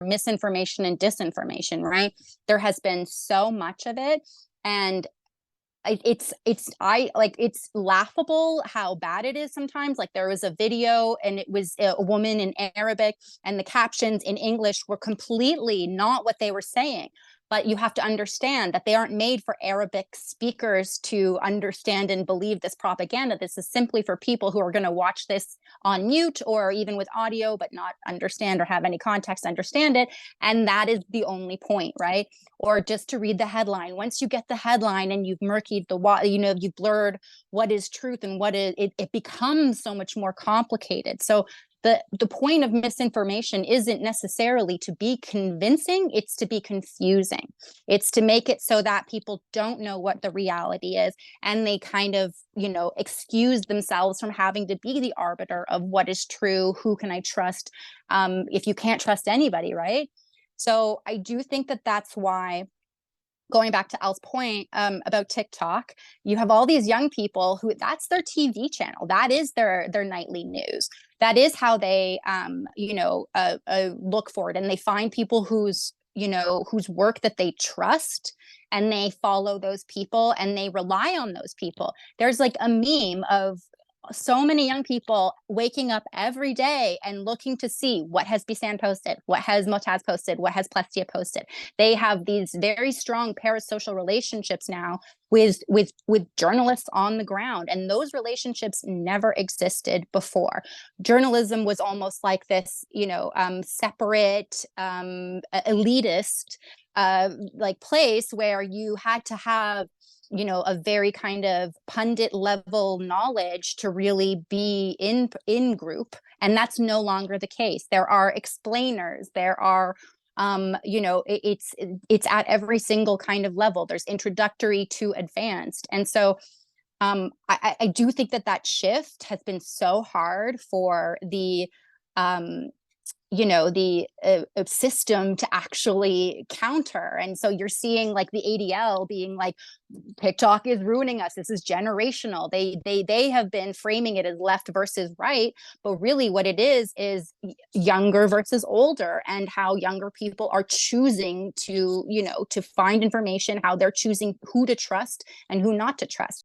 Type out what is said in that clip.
misinformation and disinformation, right? There has been so much of it. And it's laughable how bad it is sometimes. Like, there was a video and it was a woman in Arabic, and the captions in English were completely not what they were saying. But you have to understand that they aren't made for Arabic speakers to understand and believe this propaganda. This is simply for people who are going to watch this on mute or even with audio, but not understand or have any context to understand it. And that is the only point, right? Or just to read the headline. Once you get the headline and you've murkied you've blurred what is truth and what is it becomes so much more complicated. So the point of misinformation isn't necessarily to be convincing, it's to be confusing. It's to make it so that people don't know what the reality is, and they kind of, excuse themselves from having to be the arbiter of what is true. Who can I trust? If you can't trust anybody, right? So I do think that that's why, going back to Al's point about TikTok, you have all these young people who that's their TV channel. That is their nightly news. That is how they, look for it. And they find people whose work that they trust, and they follow those people and they rely on those people. There's like a meme of so many young people waking up every day and looking to see what has Beisan posted, what has Motaz posted, what has Plestia posted. They have these very strong parasocial relationships now with journalists on the ground, and those relationships never existed before. Journalism was almost like this, separate, elitist, like place where you had to have a very kind of pundit level knowledge to really be in group. And that's no longer the case. There are explainers, there are it's at every single kind of level. There's introductory to advanced. And so I do think that shift has been so hard for the system to actually counter. And so you're seeing like the ADL being like, TikTok is ruining us. This is generational. They have been framing it as left versus right, but really what it is younger versus older, and how younger people are choosing to find information, how they're choosing who to trust and who not to trust.